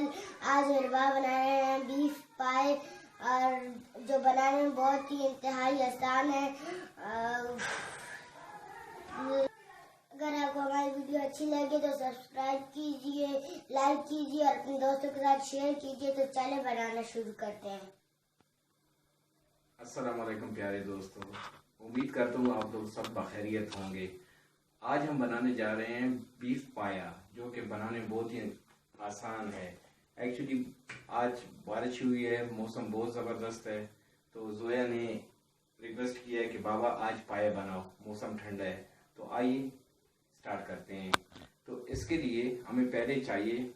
आज मेरे बाबा बना रहे हैं बीफ पाए और जो बनाने में बहुत ही इंतहाई आसान है। अगर आपको हमारी वीडियो अच्छी लगे तो सब्सक्राइब कीजिए, लाइक कीजिए और अपने दोस्तों के साथ शेयर कीजिए। तो चले बनाना शुरू करते हैं। अस्सलाम वालेकुम प्यारे दोस्तों, उम्मीद करता हूँ आप लोग सब बखैरियत होंगे। आज हम बनाने जा रहे हैं बीफ पाया, जो कि बनाने बहुत ही आसान है। एक्चुअली आज बारिश हुई है, मौसम बहुत ज़बरदस्त है, तो जोया ने रिक्वेस्ट किया है कि बाबा आज पाया बनाओ, मौसम ठंडा है। तो आइए स्टार्ट करते हैं। तो इसके लिए हमें पहले चाहिए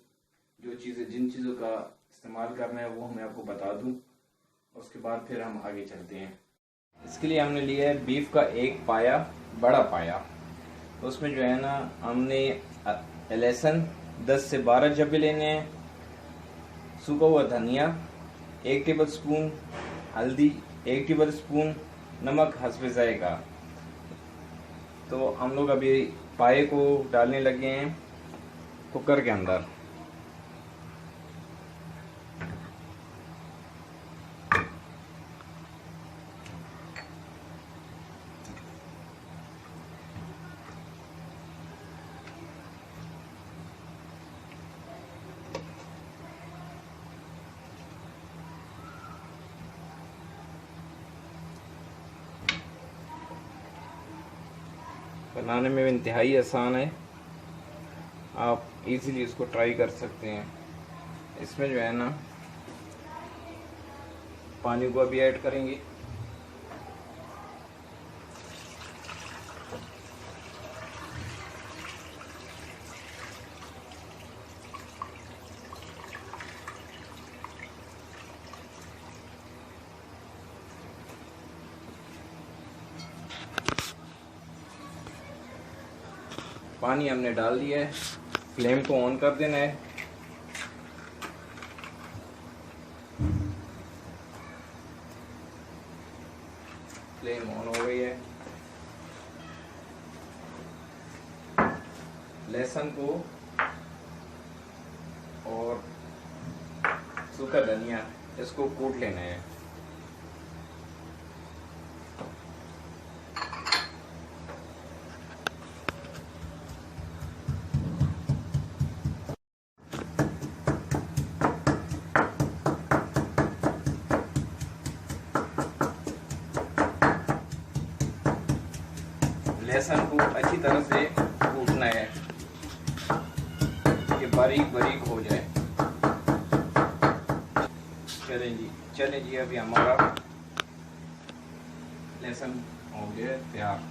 जिन चीज़ों का इस्तेमाल करना है वो मैं आपको बता दूं, उसके बाद फिर हम आगे चलते हैं। इसके लिए हमने लिया है बीफ का एक पाया, बड़ा पाया। उसमें जो है ना हमने लहसुन 10 से 12 जब्बे लेने हैं, सूखा हुआ धनिया 1 टेबल स्पून, हल्दी 1 टेबल स्पून, नमक हस्बे जायका। तो हम लोग अभी पाए को डालने लगे हैं कुकर के अंदर। बनाने में इंतहाई आसान है, आप इजीली इसको ट्राई कर सकते हैं। इसमें जो है ना पानी को भी ऐड करेंगे। पानी हमने डाल दिया है, फ्लेम को ऑन कर देना है। फ्लेम ऑन हो गई है। लहसुन को और सूखा धनिया इसको कूट लेना है। लहसुन को अच्छी तरह से कूटना है कि बारीक बारीक हो जाए। चलें जी अभी हमारा लहसुन हो गया तैयार।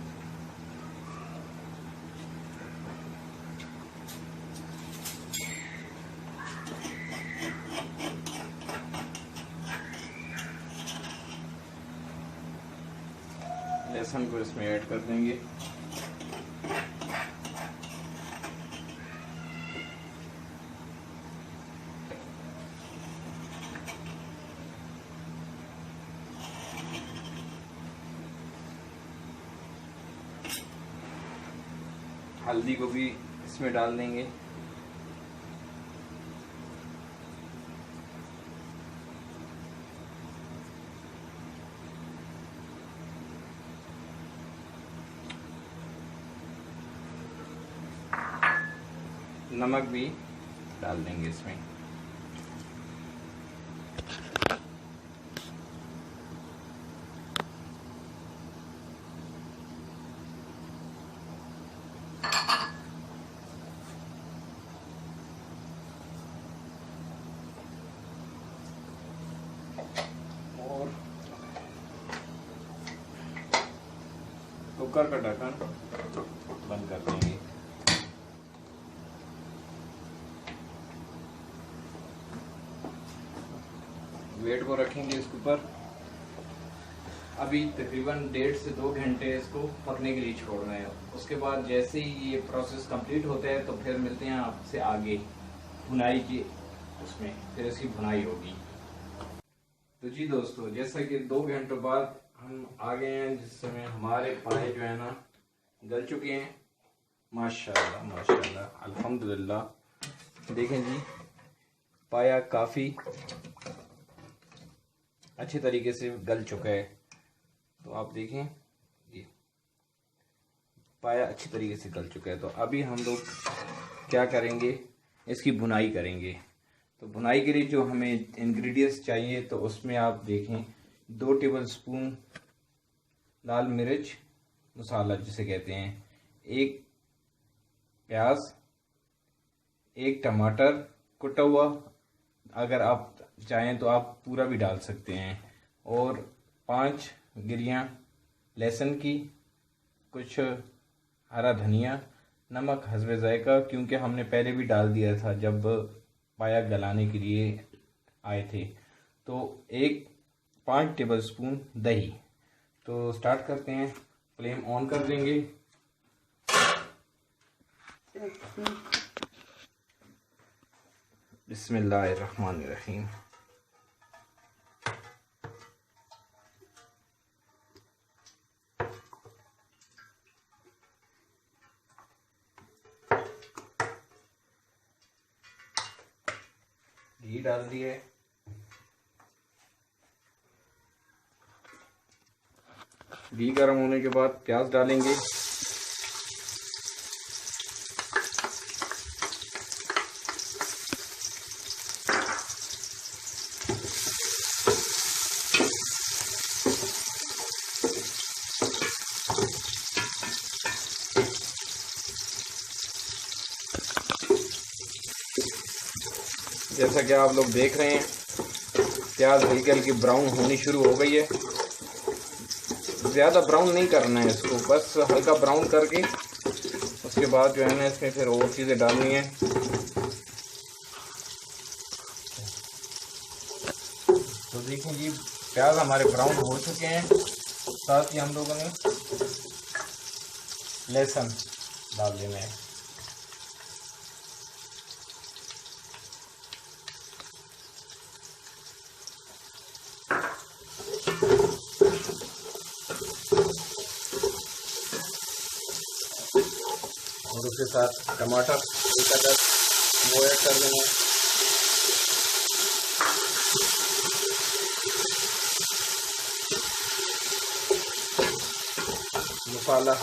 लहसुन को इसमें ऐड कर देंगे। हल्दी को भी इसमें डाल देंगे। नमक भी डाल देंगे इसमें। और कुकर का ढक्कन बंद कर देंगे। वेट को रखेंगे इसके ऊपर। अभी तकरीबन 1.5 से 2 घंटे इसको पकने के लिए छोड़ना है। उसके बाद जैसे ही ये प्रोसेस कंप्लीट होता है तो फिर मिलते हैं आपसे आगे भुनाई की, उसमें फिर इसकी भुनाई होगी। तो जी दोस्तों, जैसा कि 2 घंटों बाद हम आ गए हैं, जिस समय हमारे पाए जो है ना गल चुके हैं। माशाल्लाह माशाल्लाह अल्हम्दुलिल्लाह। देखें जी, पाया काफ़ी अच्छे तरीके से गल चुका है। तो आप देखें ये पाया अच्छी तरीके से गल चुका है। तो अभी हम लोग क्या करेंगे, इसकी भुनाई करेंगे। तो भुनाई के लिए जो हमें इंग्रेडिएंट्स चाहिए, तो उसमें आप देखें 2 टेबलस्पून लाल मिर्च मसाला जिसे कहते हैं, 1 प्याज, 1 टमाटर कुटा हुआ, अगर आप चाहें तो आप पूरा भी डाल सकते हैं, और 5 गिरियां लहसुन की, कुछ हरा धनिया, नमक हस्बे जायका, क्योंकि हमने पहले भी डाल दिया था जब पाया गलाने के लिए आए थे। तो 5 टेबलस्पून दही। तो स्टार्ट करते हैं, फ्लेम ऑन कर देंगे। बिस्मिल्लाहिर्रहमानिर्रहीम। घी डाल दिए, घी गर्म होने के बाद प्याज डालेंगे, जैसा कि आप लोग देख रहे हैं प्याज हल्की हल्की ब्राउन होनी शुरू हो गई है। ज़्यादा ब्राउन नहीं करना है इसको, बस हल्का ब्राउन करके उसके बाद जो है ना इसमें फिर और चीज़ें डालनी है। तो देखिए जी प्याज हमारे ब्राउन हो चुके हैं। साथ ही हम लोगों ने लहसुन डाल देना है। और उसके साथ टमाटर एक अदर वो ऐड कर देंगे। मसाला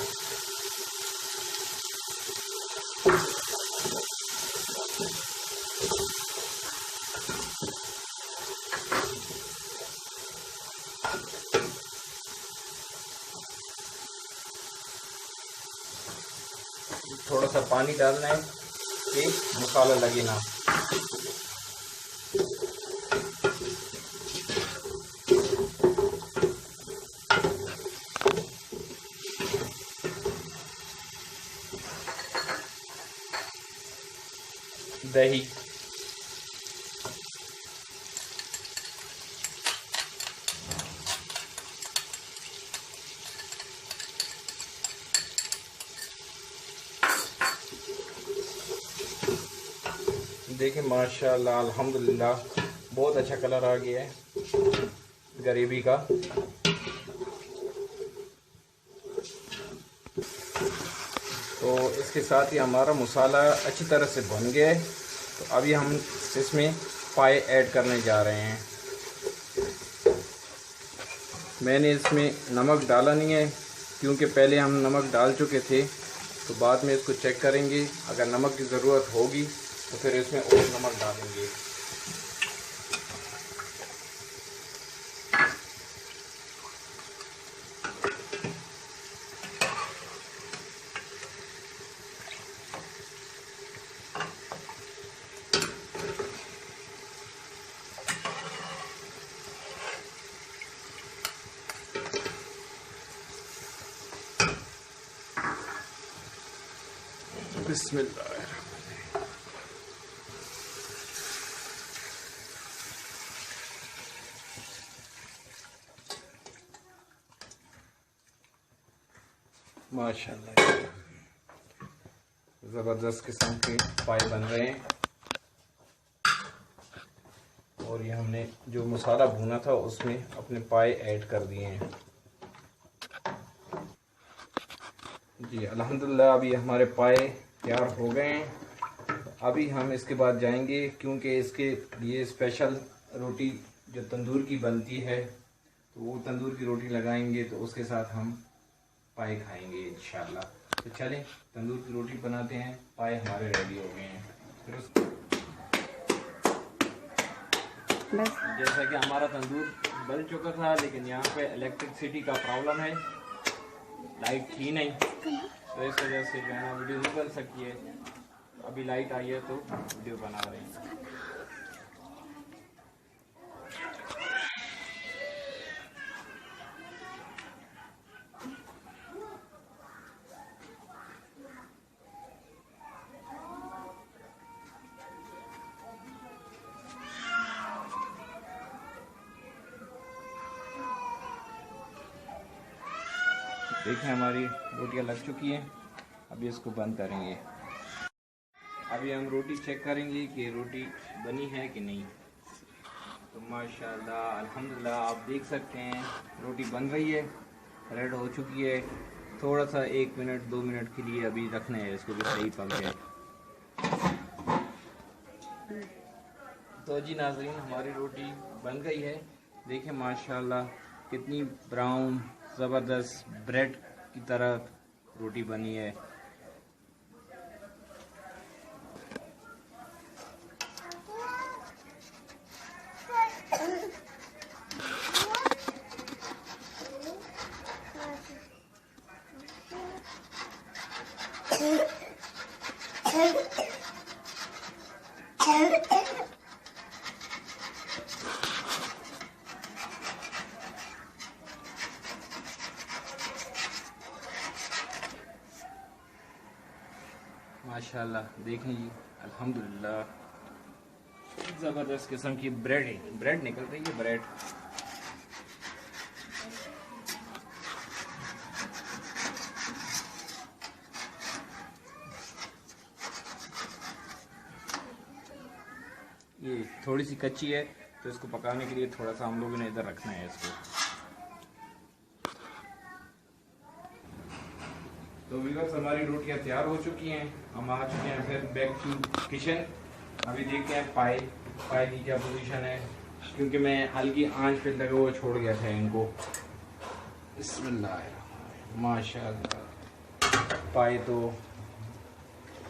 थोड़ा सा पानी डालना है कि मसाला लगे ना। दही, देखिए माशाल्लाह अल्हम्दुलिल्लाह बहुत अच्छा कलर आ गया है ग्रेवी का। तो इसके साथ ही हमारा मसाला अच्छी तरह से भुन गया है। तो अभी हम इसमें पाए ऐड करने जा रहे हैं। मैंने इसमें नमक डाला नहीं है क्योंकि पहले हम नमक डाल चुके थे। तो बाद में इसको चेक करेंगे, अगर नमक की ज़रूरत होगी तो फिर इसमें और नमक डालेंगे। बिस्मिल्लाह। माशाल्लाह ज़बरदस्त किस्म के पाए बन रहे हैं। और ये हमने जो मसाला भुना था उसमें अपने पाए ऐड कर दिए हैं। जी अल्हम्दुलिल्लाह अभी हमारे पाए तैयार हो गए हैं। अभी हम इसके बाद जाएंगे क्योंकि इसके लिए स्पेशल रोटी जो तंदूर की बनती है, तो वो तंदूर की रोटी लगाएंगे, तो उसके साथ हम पाए खाएंगे इंशाल्लाह। तो चलें तंदूर की रोटी बनाते हैं। पाए हमारे रेडी हो गए हैं। फिर उस बस जैसा कि हमारा तंदूर बन चुका था, लेकिन यहाँ पे इलेक्ट्रिसिटी का प्रॉब्लम है, लाइट थी नहीं, तो इस वजह से जो है ना वीडियो नहीं बन सकती है। अभी लाइट आई है तो वीडियो बना रहे हैं। देखें हमारी रोटियां लग चुकी हैं, अभी इसको बंद करेंगे। अभी हम रोटी चेक करेंगे कि रोटी बनी है कि नहीं। तो माशाल्लाह अल्हम्दुलिल्लाह आप देख सकते हैं रोटी बन रही है, रेड हो चुकी है। थोड़ा सा 1 मिनट 2 मिनट के लिए अभी रखना है इसको, भी सही पक जाए। तो जी नाज़रीन हमारी रोटी बन गई है। देखें माशाल्लाह कितनी ब्राउन ज़बरदस्त ब्रेड की तरह रोटी बनी है। माशाल्लाह देखें जी अल्हम्दुलिल्लाह ज़बरदस्त किस्म की ब्रेड निकल रही है। ब्रेड ये थोड़ी सी कच्ची है, तो इसको पकाने के लिए थोड़ा सा हम लोगों ने इधर रखना है इसको। तो व्यूअर्स हमारी रोटियां तैयार हो चुकी हैं। हम आ चुके हैं फिर बैक टू किचन। अभी देखते हैं पाए की क्या पोजीशन है, क्योंकि मैं हल्की आंच पे लगा हुआ छोड़ गया था इनको। बिस्मिल्लाह माशाल्लाह पाए तो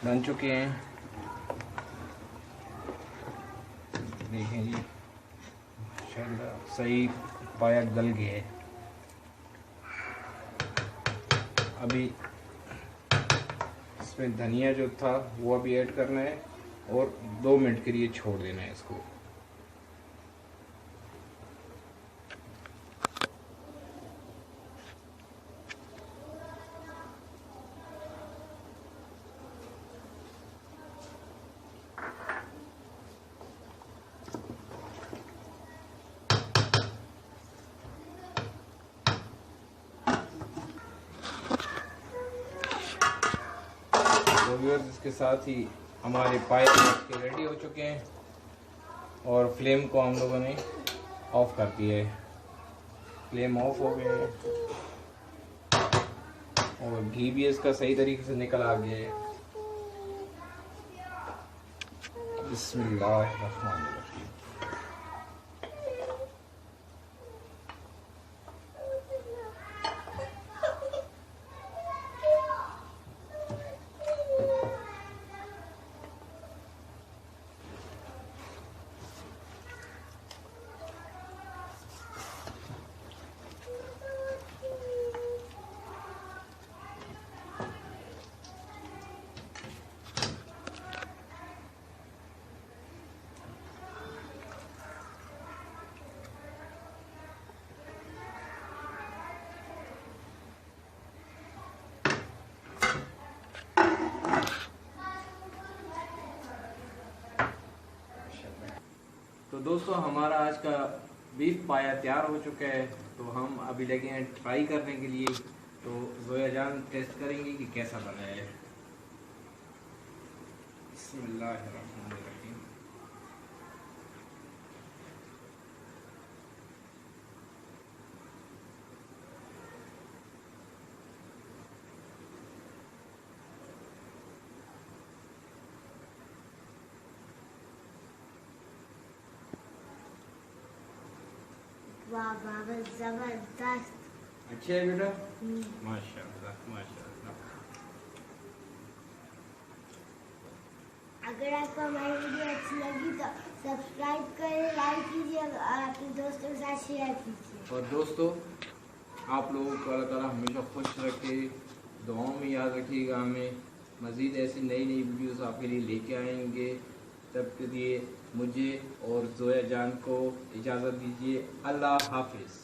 बन चुके हैं। देखें जी माशाल्लाह सही पाया गल गया है। अभी इसमें धनिया जो था वो अभी ऐड करना है और 2 मिनट के लिए छोड़ देना है इसको। तो व्यूअर्स इसके साथ ही हमारे पाए के रेडी हो चुके हैं और फ्लेम को हम लोगों ने ऑफ कर दिया है। फ्लेम ऑफ हो गया है और घी भी इसका सही तरीके से निकल आ गया है। बिस्मिल्लाहिर्रहमानिर्रहीम। तो दोस्तों हमारा आज का बीफ पाया तैयार हो चुका है। तो हम अभी लगे हैं ट्राई करने के लिए। तो जोया जान टेस्ट करेंगे कि कैसा बना है। बिस्मिल्लाहिर्रहमानिर्रहीम। वाह वाह बस जबरदस्त। अच्छे है बेटा, माशाल्लाह माशाल्लाह। अगर आपको हमारी वीडियो अच्छी लगी तो सब्सक्राइब करें, लाइक कीजिए और अपने दोस्तों के साथ शेयर कीजिए। और दोस्तों, आप लोगों को अल्लाह ताला हमेशा खुश रखे, दुआओं में याद रखिएगा हमें। मज़ीद ऐसी नई नई वीडियोस आपके लिए लेके आएंगे। तब के लिए मुझे और जोया जान को इजाज़त दीजिए। अल्लाह हाफिज़।